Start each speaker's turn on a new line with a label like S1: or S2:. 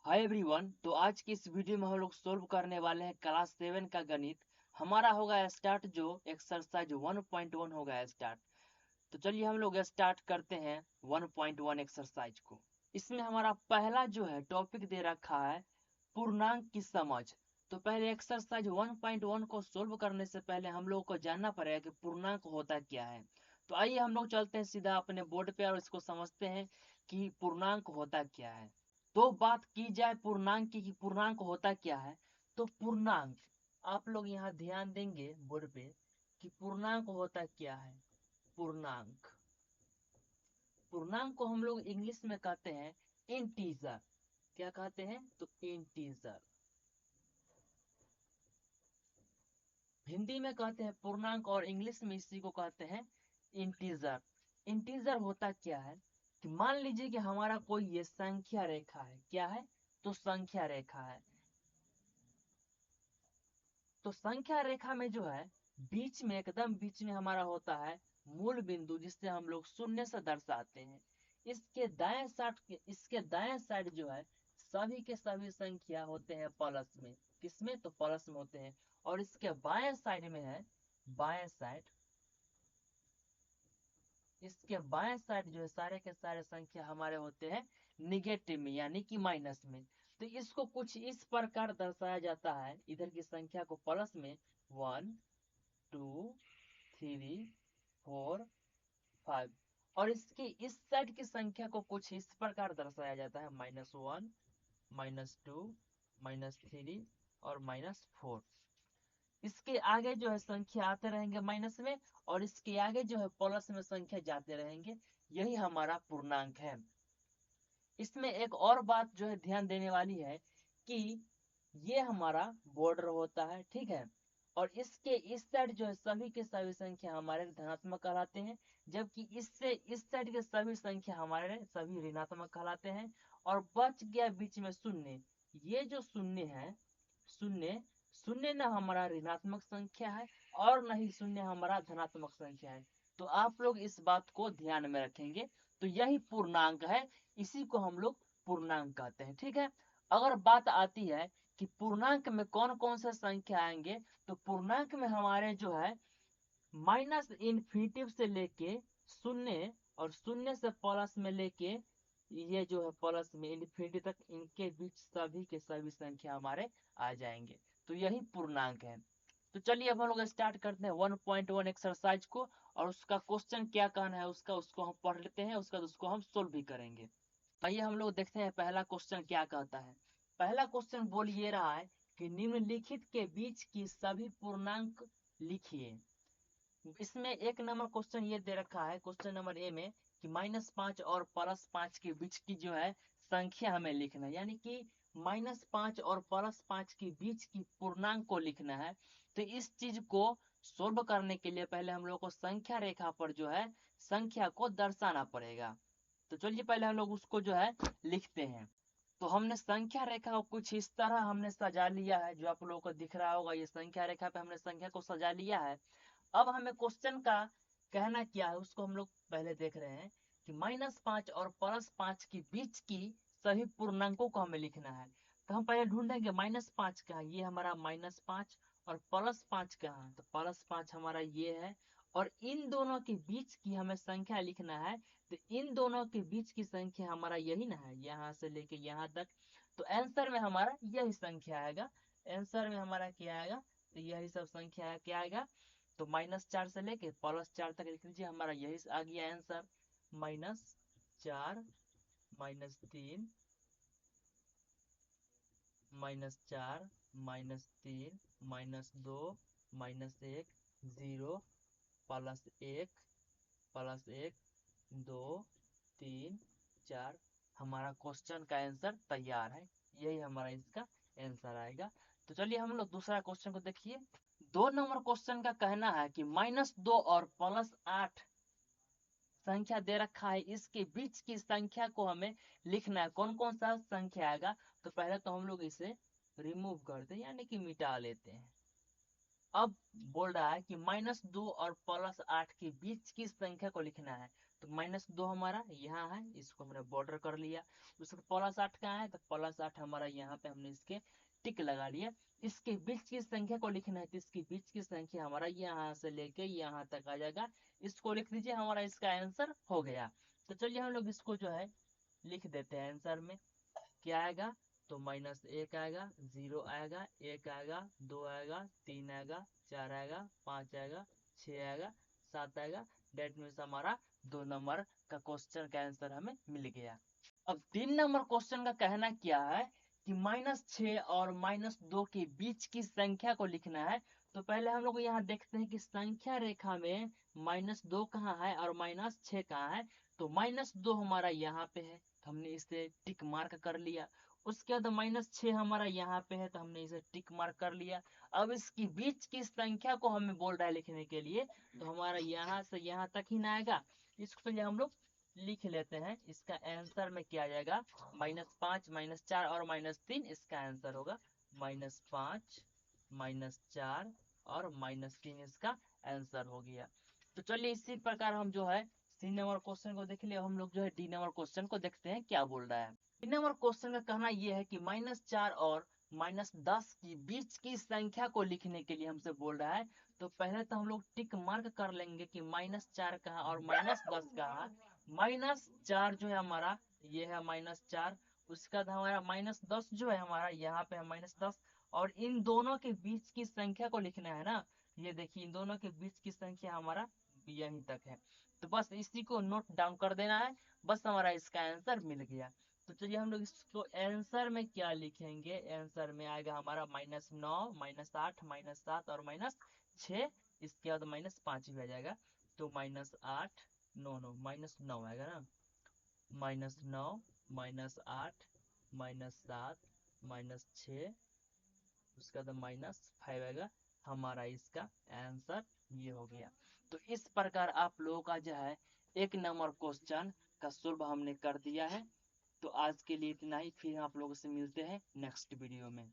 S1: Hi everyone. तो आज की इस वीडियो में हम लोग सोल्व करने वाले हैं क्लास 7 का गणित। हमारा होगा स्टार्ट, जो एक्सरसाइज 1.1 होगा स्टार्ट। तो चलिए हम लोग स्टार्ट करते हैं 1.1 एक्सरसाइज को। इसमें हमारा पहला जो है टॉपिक दे रखा है पूर्णांक की समझ। तो पहले एक्सरसाइज 1.1 को सोल्व करने से पहले हम लोगों को जानना पड़ेगा कि पूर्णांक होता क्या है। तो आइए हम लोग चलते हैं सीधा अपने बोर्ड पे और इसको समझते हैं कि पूर्णांक होता क्या है। तो बात की जाए पूर्णांक की कि पूर्णांक होता क्या है। तो पूर्णांक, आप लोग यहाँ ध्यान देंगे बोर्ड पे कि पूर्णांक होता क्या है। पूर्णांक पूर्णांक को हम लोग इंग्लिश में कहते हैं इंटीजर। क्या कहते हैं? तो इंटीजर। हिंदी में कहते हैं पूर्णांक और इंग्लिश में इसी को कहते हैं इंटीजर। इंटीजर होता क्या है कि मान लीजिए कि हमारा कोई ये संख्या रेखा है। क्या है? तो संख्या रेखा है। तो संख्या रेखा में जो है बीच में, एकदम बीच में हमारा होता है मूल बिंदु, जिससे हम लोग शून्य से दर्शाते हैं। इसके दाएं साइड जो है सभी के सभी संख्या होते हैं प्लस में। किसमें? तो प्लस में होते हैं। और इसके बाएं साइड में है, बाएं साइड, इसके बाएं साइड जो है सारे के सारे संख्या हमारे होते हैं निगेटिव में, यानी कि माइनस में। तो इसको कुछ इस प्रकार दर्शाया जाता है, इधर की संख्या को प्लस में 1 2 3 4 5, और इसकी इस साइड की संख्या को कुछ इस प्रकार दर्शाया जाता है -1 -2 -3 और -4। इसके आगे जो है संख्या आते रहेंगे माइनस में, और इसके आगे जो है प्लस में संख्या जाते रहेंगे। यही हमारा पूर्णांक है। इसमें एक और बात जो है ध्यान देने वाली है कि ये हमारा बॉर्डर होता है, ठीक है। और इसके इस साइड जो है सभी के सभी संख्या हमारे धनात्मक कहलाते हैं, जबकि इससे इस साइड के सभी संख्या हमारे सभी ऋणात्मक कहलाते हैं। और बच गया बीच में शून्य। ये जो शून्य है, शून्य शून्य न हमारा ऋणात्मक संख्या है और न ही शून्य हमारा धनात्मक संख्या है। तो आप लोग इस बात को ध्यान में रखेंगे। तो यही पूर्णांक है, इसी को हम लोग पूर्णांक कहते हैं, ठीक है। अगर बात आती है कि पूर्णांक में कौन कौन से संख्या आएंगे, तो पूर्णांक में हमारे जो है माइनस इन्फिनिटिव से लेके शून्य, और शून्य से प्लस में लेके ये जो है प्लस में इन्फिनिटी तक, इनके बीच सभी के सभी संख्या हमारे आ जाएंगे। तो यही पूर्णांक है। तो चलिए अब हम लोग स्टार्ट करते हैं 1.1 एक्सरसाइज को। और उसका क्वेश्चन क्या कहना है उसको हम पढ़ लेते हैं, उसका उसको हम सोल्व भी करेंगे। आइए हम लोग देखते हैं पहला क्वेश्चन क्या कहता है। पहला क्वेश्चन बोल ये रहा है कि निम्नलिखित के बीच की सभी पूर्णांक लिखिए। इसमें एक नंबर क्वेश्चन ये दे रखा है, क्वेश्चन नंबर ए में, कि -5 और +5 के बीच की जो है संख्या हमें लिखना है, यानी कि -5 और +5 के बीच की पूर्णांक को लिखना है। तो इस चीज को सोल्व करने के लिए पहले हम लोग को संख्या रेखा पर जो है संख्या को दर्शाना पड़ेगा। तो चलिए पहले हम लोग उसको जो है लिखते हैं। तो हमने संख्या रेखा को कुछ इस तरह हमने सजा लिया है, जो आप लोगों को दिख रहा होगा। ये संख्या रेखा पे हमने संख्या को सजा लिया है। अब हमें क्वेश्चन का कहना क्या है उसको हम लोग पहले देख रहे हैं कि -5 और +5 के बीच की सभी पूर्णांकों को हमें लिखना है। तो हम पहले ढूंढेंगे -5 कहाँ, ये हमारा -5, और +5 कहाँ, तो +5 हमारा ये है। और इन दोनों के बीच की हमें संख्या लिखना है। तो इन दोनों के बीच की संख्या हमारा यही ना है, यहाँ से लेके यहाँ तक। तो आंसर में हमारा यही संख्या आएगा। आंसर में हमारा क्या आएगा? तो यही सब संख्या क्या आएगा? तो -4 से लेके +4 तक लिख लीजिए, हमारा यही आ गया आंसर। -4 -3 -4 -3 -2 -1 0 +1 +1 2 3 4। हमारा क्वेश्चन का आंसर तैयार है। यही हमारा इसका आंसर आएगा। तो चलिए हम लोग दूसरा क्वेश्चन को देखिए। 2 नंबर क्वेश्चन का कहना है कि -2 और +8 संख्या दे रखा है, इसके बीच की संख्या को हमें लिखना है। कौन कौन सा संख्या आएगा? तो पहले तो हम लोग इसे रिमूव करते हैं, यानी कि मिटा लेते हैं। अब बोल रहा है कि -2 और +8 के बीच की संख्या को लिखना है। तो -2 हमारा यहाँ है, इसको हमने बॉर्डर कर लिया। उसके +8 कहाँ है, तो +8 हमारा यहाँ पे हमने इसके टिक लगा लिया। इसके बीच की संख्या को लिखना है, तो इसके बीच की संख्या हमारा यहाँ से लेके यहाँ तक आ जाएगा। इसको लिख दीजिए, हमारा इसका आंसर हो गया। तो चलिए हम लोग इसको जो है लिख देते हैं आंसर में। क्या आएगा, तो -1 आएगा, 0 आएगा, 1 आएगा, 2 आएगा, 3 आएगा, 4 आएगा, 5 आएगा, 6 आएगा, 7 आएगा। डेट मीन्स हमारा 2 नंबर का क्वेश्चन का आंसर हमें मिल गया। अब 3 नंबर क्वेश्चन का कहना क्या है कि -6 और -2 के बीच की संख्या को लिखना है। तो पहले हम लोग यहाँ देखते हैं कि संख्या रेखा में -2 कहाँ है और -6 कहाँ है। तो -2 हमारा यहाँ पे है, तो हमने इसे टिक मार्क कर लिया। उसके बाद -6 हमारा यहाँ पे है, तो हमने इसे टिक मार्क कर लिया। अब इसकी बीच की संख्या को हमें बोल रहा है लिखने के लिए, तो हमारा यहाँ से यहाँ तक ही ना आएगा। इसको चलिए हम लोग लिख लेते हैं। इसका आंसर में क्या आ जाएगा, -5, -4 और -3 इसका आंसर होगा। -5, -4 और -3 इसका आंसर हो गया। तो चलिए इसी प्रकार हम जो है सी नंबर क्वेश्चन को देख लिया। हम लोग जो है डी नंबर क्वेश्चन को देखते हैं क्या बोल रहा है। डी नंबर क्वेश्चन का कहना यह है कि -4 और -10 की बीच की संख्या को लिखने के लिए हमसे बोल रहा है। तो पहले तो हम लोग टिक मार्क कर लेंगे कि -4 कहाँ और -10 कहाँ। -4 जो है हमारा ये है -4। उसका बाद हमारा -10 जो है हमारा यहाँ पे है -10। और इन दोनों के बीच की संख्या को लिखना है ना। ये देखिए इन दोनों के बीच की संख्या हमारा यहीं तक है। तो बस इसी को नोट डाउन कर देना है, बस हमारा इसका आंसर मिल गया। तो चलिए हम लोग इसको आंसर में क्या लिखेंगे। आंसर में आएगा हमारा -9, -8, -7 और -6। इसके बाद -5 भी आ जाएगा। तो -8, 9 आएगा ना। -9, -8, -7, -6, उसका बाद -5 आएगा। हमारा इसका आंसर ये हो गया। तो इस प्रकार आप लोगों का जो है 1 नंबर क्वेश्चन का सोल्व हमने कर दिया है। तो आज के लिए इतना ही, फिर आप लोगों से मिलते हैं नेक्स्ट वीडियो में।